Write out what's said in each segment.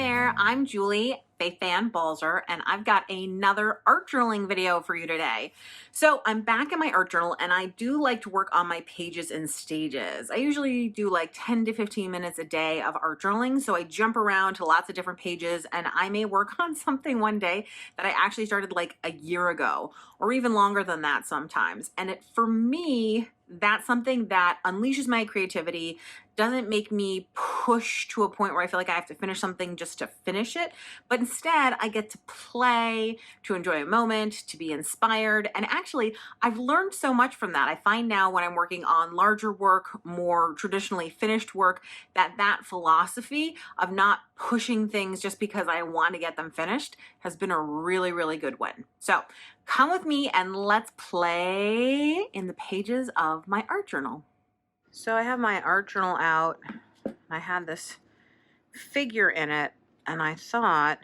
there, I'm Julie, Fei-Fan Balzer, and I've got another art journaling video for you today. So I'm back in my art journal, and I do like to work on my pages in stages. I usually do like 10 to 15 minutes a day of art journaling, so I jump around to lots of different pages, and I may work on something one day that I actually started like a year ago, or even longer than that sometimes. And for me, that's something that unleashes my creativity, doesn't make me push to a point where I feel like I have to finish something just to finish it, but instead I get to play, to enjoy a moment, to be inspired. And actually, I've learned so much from that. I find now when I'm working on larger work, more traditionally finished work, that philosophy of not pushing things just because I want to get them finished has been a really, really good one. So come with me and let's play in the pages of my art journal. So I have my art journal out. I had this figure in it, and I thought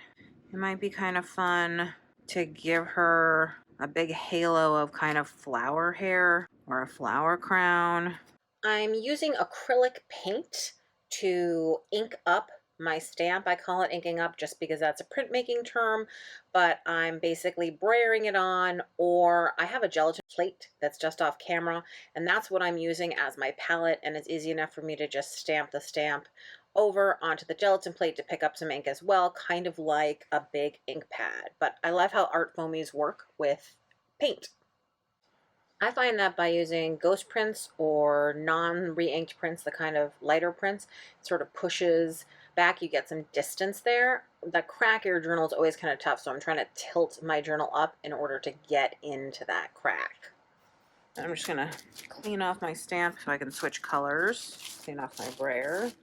it might be kind of fun to give her a big halo of kind of flower hair or a flower crown. I'm using acrylic paint to ink up my stamp. I call it inking up just because that's a printmaking term, but I'm basically brayering it on, or I have a gelatin plate that's just off camera, and that's what I'm using as my palette, and it's easy enough for me to just stamp the stamp over onto the gelatin plate to pick up some ink as well, kind of like a big ink pad. But I love how art foamies work with paint. I find that by using ghost prints or non-re-inked prints, the kind of lighter prints, it sort of pushes back, you get some distance there. The crack your journal is always kind of tough, so I'm trying to tilt my journal up in order to get into that crack. I'm just gonna clean off my stamp so I can switch colors, clean off my brayer.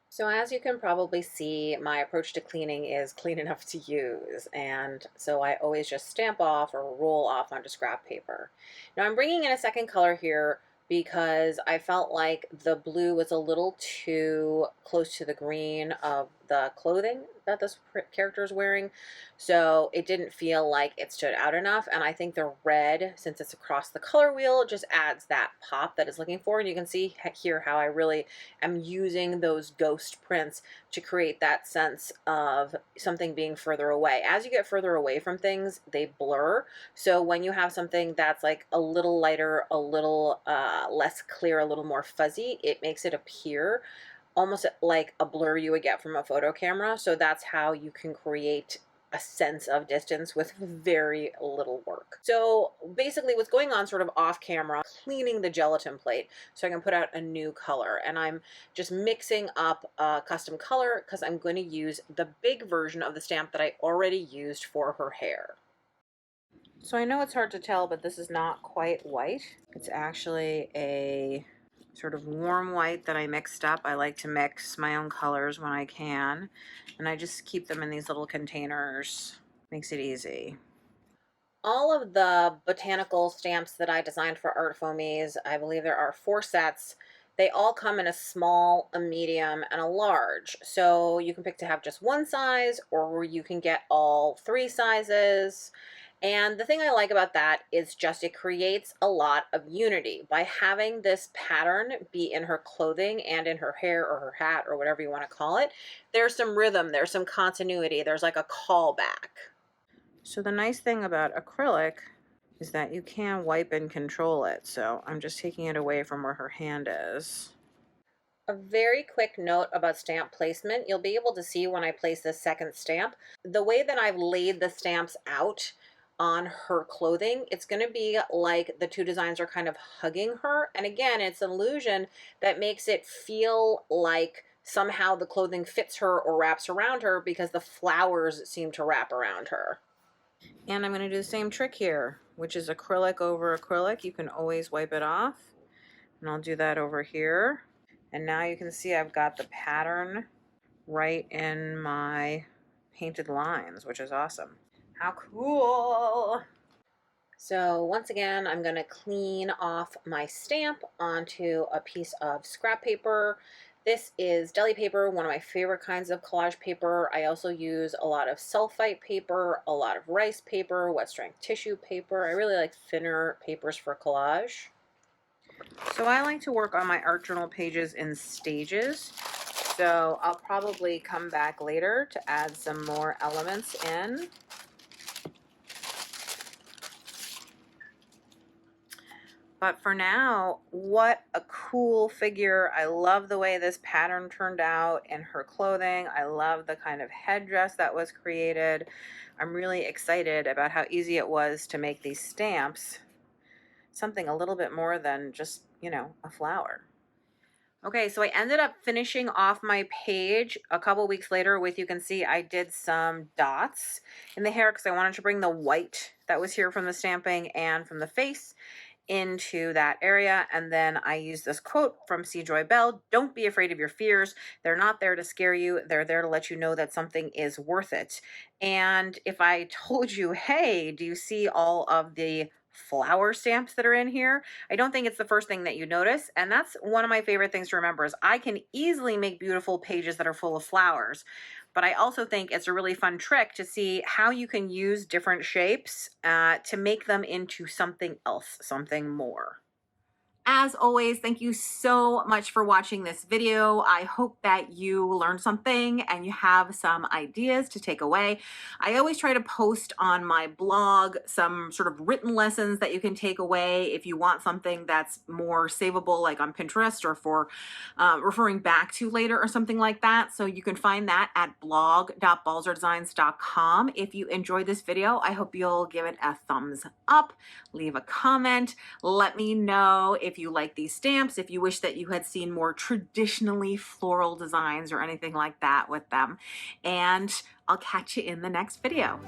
So as you can probably see, my approach to cleaning is clean enough to use, and so I always just stamp off or roll off onto scrap paper. Now I'm bringing in a second color here because I felt like the blue was a little too close to the green of the clothing that this character is wearing, so it didn't feel like it stood out enough. And I think the red, since it's across the color wheel, just adds that pop that it's looking for. And you can see here how I really am using those ghost prints to create that sense of something being further away. As you get further away from things, they blur. So when you have something that's like a little lighter, a little less clear, a little more fuzzy, it makes it appear almost like a blur you would get from a photo camera. So that's how you can create a sense of distance with very little work. So basically what's going on sort of off camera, cleaning the gelatin plate so I can put out a new color. And I'm just mixing up a custom color because I'm going to use the big version of the stamp that I already used for her hair. So I know it's hard to tell, but this is not quite white. It's actually a sort of warm white that I mixed up. I like to mix my own colors when I can, and I just keep them in these little containers. Makes it easy. All of the botanical stamps that I designed for Art Foamies, I believe there are 4 sets. They all come in a small, a medium, and a large. So you can pick to have just one size, or you can get all 3 sizes. And the thing I like about that is just it creates a lot of unity. By having this pattern be in her clothing and in her hair or her hat or whatever you want to call it, there's some rhythm, there's some continuity, there's like a callback. So the nice thing about acrylic is that you can wipe and control it. So I'm just taking it away from where her hand is. A very quick note about stamp placement. You'll be able to see when I place this second stamp, the way that I've laid the stamps out on her clothing, it's going to be like the 2 designs are kind of hugging her. And again, it's an illusion that makes it feel like somehow the clothing fits her or wraps around her because the flowers seem to wrap around her. And I'm going to do the same trick here, which is acrylic over acrylic. You can always wipe it off. And I'll do that over here. And now you can see I've got the pattern right in my painted lines, which is awesome. How cool! So once again, I'm going to clean off my stamp onto a piece of scrap paper. This is deli paper, one of my favorite kinds of collage paper. I also use a lot of sulfite paper, a lot of rice paper, wet strength tissue paper. I really like thinner papers for collage. So I like to work on my art journal pages in stages. So I'll probably come back later to add some more elements in. But for now, what a cool figure. I love the way this pattern turned out in her clothing. I love the kind of headdress that was created. I'm really excited about how easy it was to make these stamps something a little bit more than just, you know, a flower. Okay, so I ended up finishing off my page a couple weeks later with, you can see I did some dots in the hair because I wanted to bring the white that was here from the stamping and from the face into that area. And then I use this quote from C. Joy Bell: "Don't be afraid of your fears. They're not there to scare you. They're there to let you know that something is worth it." And if I told you, hey, do you see all of the flower stamps that are in here? I don't think it's the first thing that you notice. And that's one of my favorite things to remember, is I can easily make beautiful pages that are full of flowers. But I also think it's a really fun trick to see how you can use different shapes to make them into something else, something more. As always, thank you so much for watching this video. I hope that you learned something and you have some ideas to take away. I always try to post on my blog some sort of written lessons that you can take away if you want something that's more savable, like on Pinterest, or for referring back to later or something like that. So you can find that at blog.balzerdesigns.com. If you enjoyed this video, I hope you'll give it a thumbs up, leave a comment, let me know if you like these stamps, if you wish that you had seen more traditionally floral designs or anything like that with them. And I'll catch you in the next video.